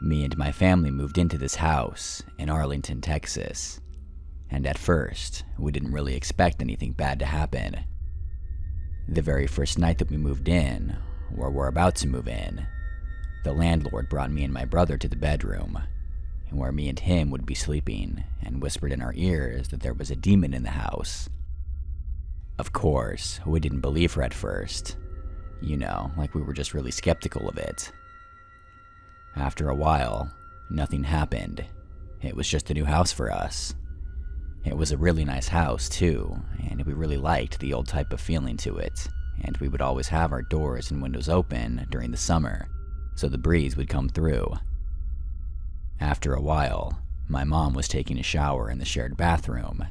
Me and my family moved into this house in Arlington, Texas, and at first, we didn't really expect anything bad to happen. The very first night that we moved in, or were about to move in, the landlord brought me and my brother to the bedroom, where me and him would be sleeping, and whispered in our ears that there was a demon in the house. Of course, we didn't believe her at first. You know, like we were just really skeptical of it. After a while, nothing happened. It was just a new house for us. It was a really nice house, too, and we really liked the old type of feeling to it, and we would always have our doors and windows open during the summer, so the breeze would come through. After a while, my mom was taking a shower in the shared bathroom,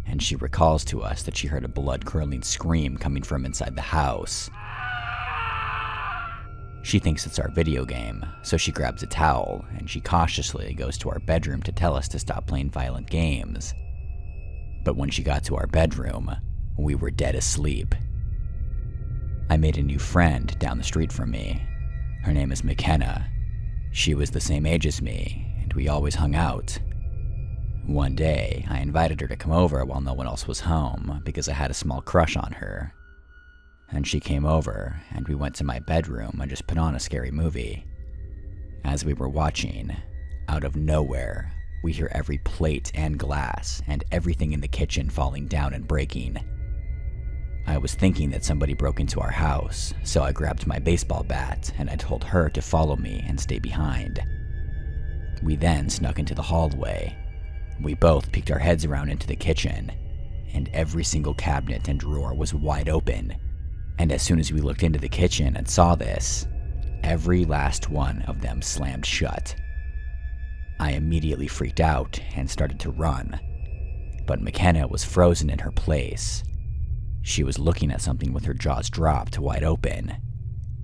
and she recalls to us that she heard a blood-curdling scream coming from inside the house. She thinks it's our video game, so she grabs a towel, and she cautiously goes to our bedroom to tell us to stop playing violent games. But when she got to our bedroom, we were dead asleep. I made a new friend down the street from me. Her name is McKenna. She was the same age as me, and we always hung out. One day, I invited her to come over while no one else was home because I had a small crush on her. And she came over, and we went to my bedroom and just put on a scary movie. As we were watching, out of nowhere, we hear every plate and glass and everything in the kitchen falling down and breaking. I was thinking that somebody broke into our house, so I grabbed my baseball bat and I told her to follow me and stay behind. We then snuck into the hallway. We both peeked our heads around into the kitchen, and every single cabinet and drawer was wide open. And as soon as we looked into the kitchen and saw this, every last one of them slammed shut. I immediately freaked out and started to run, but McKenna was frozen in her place. She was looking at something with her jaws dropped wide open,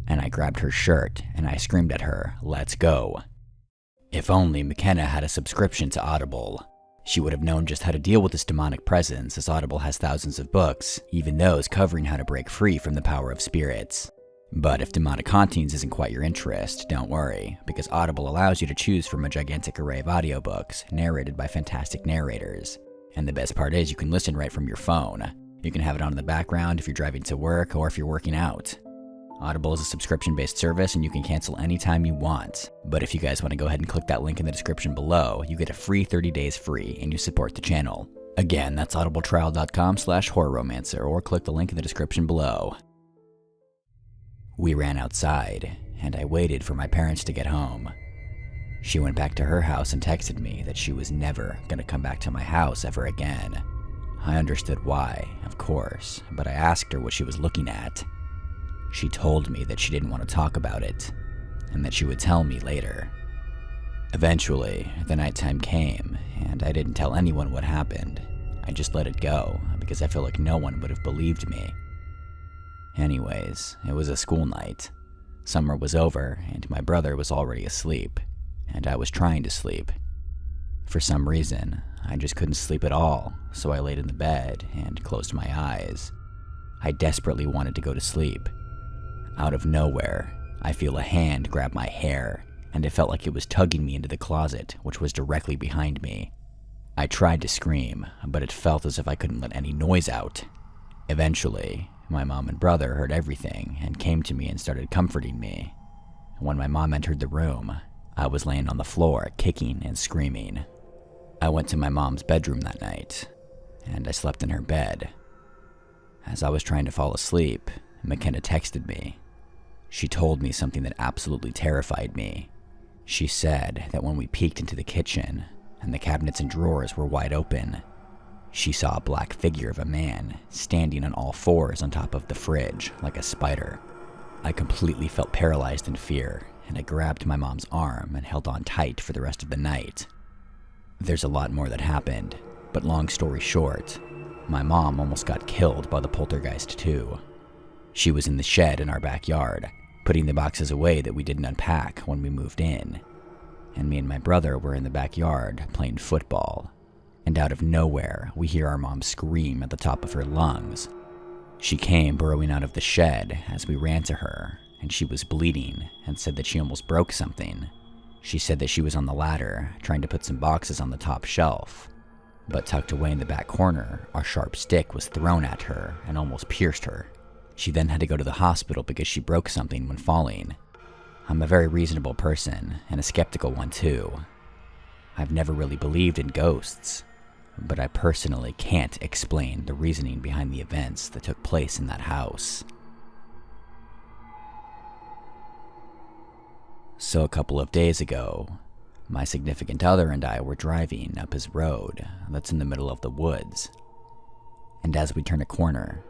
and I grabbed her shirt and I screamed at her, "Let's go." If only McKenna had a subscription to Audible. She would have known just how to deal with this demonic presence, as Audible has thousands of books, even those covering how to break free from the power of spirits. But if demonic hauntings isn't quite your interest, don't worry, because Audible allows you to choose from a gigantic array of audiobooks, narrated by fantastic narrators. And the best part is you can listen right from your phone. You can have it on in the background if you're driving to work or if you're working out. Audible is a subscription-based service and you can cancel anytime you want. But if you guys want to go ahead and click that link in the description below, you get a free 30 days free and you support the channel. Again, that's audibletrial.com/horrorromancer, or click the link in the description below. We ran outside, and I waited for my parents to get home. She went back to her house and texted me that she was never going to come back to my house ever again. I understood why, of course, but I asked her what she was looking at. She told me that she didn't want to talk about it, and that she would tell me later. Eventually, the nighttime came, and I didn't tell anyone what happened. I just let it go, because I feel like no one would have believed me. Anyways, it was a school night. Summer was over, and my brother was already asleep, and I was trying to sleep. For some reason, I just couldn't sleep at all, so I laid in the bed and closed my eyes. I desperately wanted to go to sleep. Out of nowhere, I feel a hand grab my hair, and it felt like it was tugging me into the closet, which was directly behind me. I tried to scream, but it felt as if I couldn't let any noise out. Eventually, my mom and brother heard everything and came to me and started comforting me. When my mom entered the room, I was laying on the floor, kicking and screaming. I went to my mom's bedroom that night, and I slept in her bed. As I was trying to fall asleep, McKenna texted me. She told me something that absolutely terrified me. She said that when we peeked into the kitchen, and the cabinets and drawers were wide open, she saw a black figure of a man standing on all fours on top of the fridge like a spider. I completely felt paralyzed in fear, and I grabbed my mom's arm and held on tight for the rest of the night. There's a lot more that happened, but long story short, my mom almost got killed by the poltergeist too. She was in the shed in our backyard, putting the boxes away that we didn't unpack when we moved in, and me and my brother were in the backyard playing football. And out of nowhere, we hear our mom scream at the top of her lungs. She came burrowing out of the shed as we ran to her, and she was bleeding and said that she almost broke something. She said that she was on the ladder, trying to put some boxes on the top shelf, but tucked away in the back corner, a sharp stick was thrown at her and almost pierced her. She then had to go to the hospital because she broke something when falling. I'm a very reasonable person, and a skeptical one too. I've never really believed in ghosts, but I personally can't explain the reasoning behind the events that took place in that house. So a couple of days ago, my significant other and I were driving up his road that's in the middle of the woods. And as we turn a corner,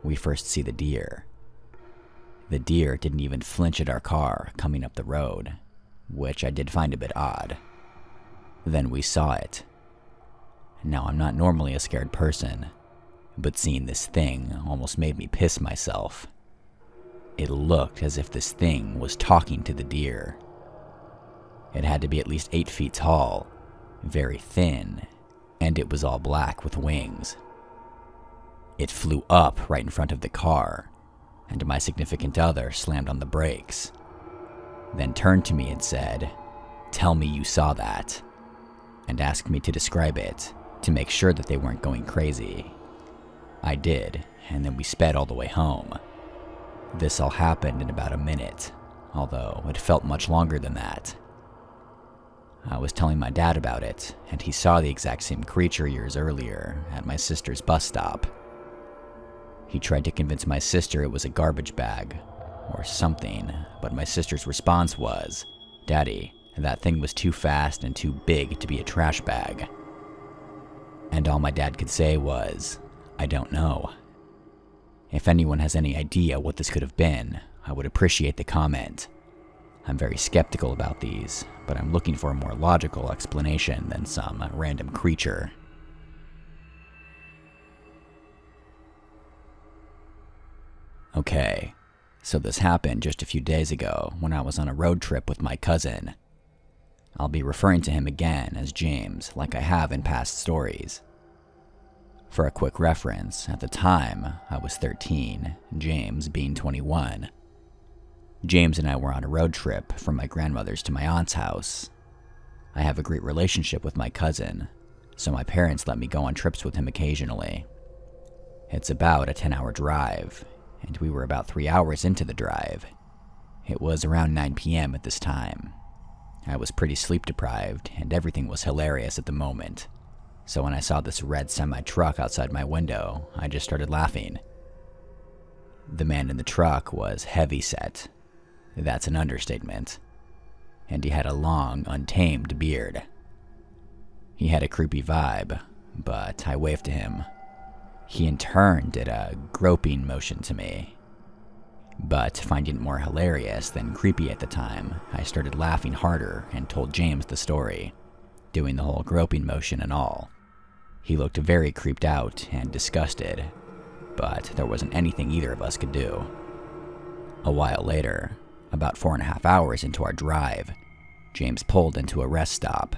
we first see the deer. The deer didn't even flinch at our car coming up the road, which I did find a bit odd. Then we saw it. Now, I'm not normally a scared person, but seeing this thing almost made me piss myself. It looked as if this thing was talking to the deer. It had to be at least 8 feet tall, very thin, and it was all black with wings. It flew up right in front of the car, and my significant other slammed on the brakes, then turned to me and said, "Tell me you saw that," and asked me to describe it to make sure that they weren't going crazy. I did, and then we sped all the way home. This all happened in about a minute, although it felt much longer than that. I was telling my dad about it, and he saw the exact same creature years earlier at my sister's bus stop. He tried to convince my sister it was a garbage bag or something, but my sister's response was, "Daddy, that thing was too fast and too big to be a trash bag." And all my dad could say was, "I don't know." If anyone has any idea what this could have been, I would appreciate the comment. I'm very skeptical about these, but I'm looking for a more logical explanation than some random creature. Okay, so this happened just a few days ago when I was on a road trip with my cousin. I'll be referring to him again as James, like I have in past stories. For a quick reference, at the time, I was 13, James being 21. James and I were on a road trip from my grandmother's to my aunt's house. I have a great relationship with my cousin, so my parents let me go on trips with him occasionally. It's about a 10-hour drive, and we were about 3 hours into the drive. It was around 9 p.m. at this time. I was pretty sleep-deprived, and everything was hilarious at the moment. So when I saw this red semi-truck outside my window, I just started laughing. The man in the truck was heavy-set. That's an understatement. And he had a long, untamed beard. He had a creepy vibe, but I waved to him. He in turn did a groping motion to me. But finding it more hilarious than creepy at the time, I started laughing harder and told James the story, doing the whole groping motion and all. He looked very creeped out and disgusted, but there wasn't anything either of us could do. A while later, about 4.5 hours into our drive, James pulled into a rest stop.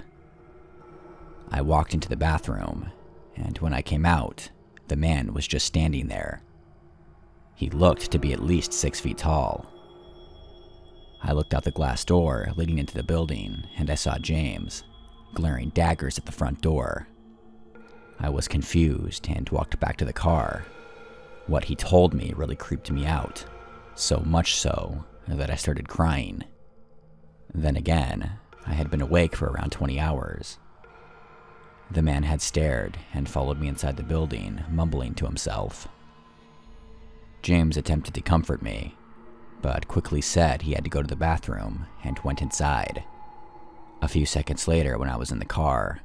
I walked into the bathroom, and when I came out, the man was just standing there. He looked to be at least 6 feet tall. I looked out the glass door leading into the building, and I saw James, glaring daggers at the front door. I was confused and walked back to the car. What he told me really creeped me out, so much so that I started crying. Then again, I had been awake for around 20 hours. The man had stared and followed me inside the building, mumbling to himself. James attempted to comfort me, but quickly said he had to go to the bathroom and went inside. A few seconds later, when I was in the car,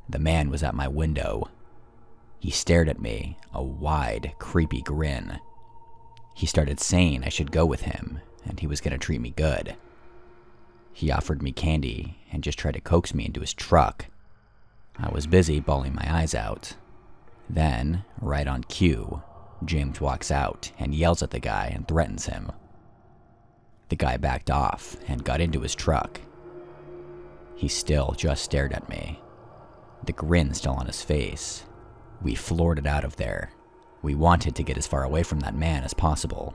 the man was at my window. He stared at me, a wide, creepy grin. He started saying I should go with him, and he was going to treat me good. He offered me candy and just tried to coax me into his truck. I was busy bawling my eyes out. Then, right on cue, James walks out and yells at the guy and threatens him. The guy backed off and got into his truck. He still just stared at me, the grin still on his face. We floored it out of there. We wanted to get as far away from that man as possible.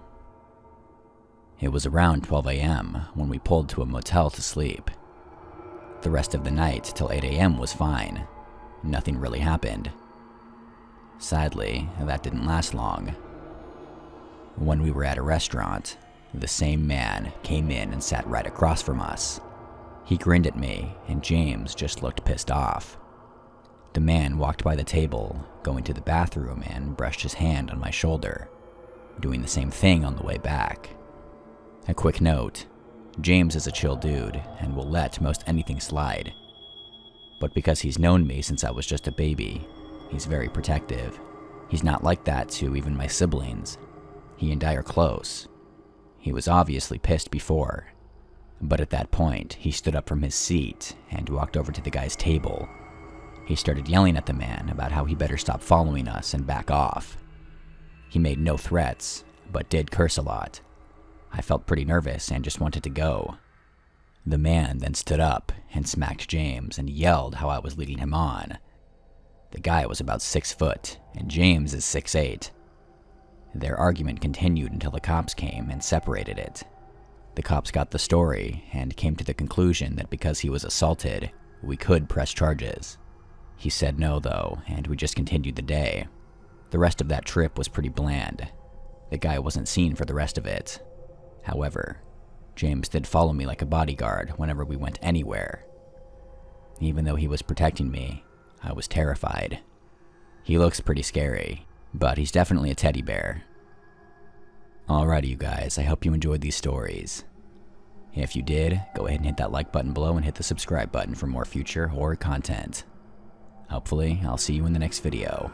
It was around 12 a.m. when we pulled to a motel to sleep. The rest of the night till 8 a.m. was fine. Nothing really happened. Sadly, that didn't last long. When we were at a restaurant, the same man came in and sat right across from us. He grinned at me, and James just looked pissed off. The man walked by the table, going to the bathroom, and brushed his hand on my shoulder, doing the same thing on the way back. A quick note, James is a chill dude and will let most anything slide. But because he's known me since I was just a baby, he's very protective. He's not like that to even my siblings. He and I are close. He was obviously pissed before, but at that point, he stood up from his seat and walked over to the guy's table. He started yelling at the man about how he better stop following us and back off. He made no threats, but did curse a lot. I felt pretty nervous and just wanted to go. The man then stood up and smacked James and yelled how I was leading him on. The guy was about 6 foot, and James is 6'8". Their argument continued until the cops came and separated it. The cops got the story and came to the conclusion that because he was assaulted, we could press charges. He said no though, and we just continued the day. The rest of that trip was pretty bland. The guy wasn't seen for the rest of it. However, James did follow me like a bodyguard whenever we went anywhere. Even though he was protecting me, I was terrified. He looks pretty scary, but he's definitely a teddy bear. Alrighty you guys, I hope you enjoyed these stories. If you did, go ahead and hit that like button below and hit the subscribe button for more future horror content. Hopefully, I'll see you in the next video.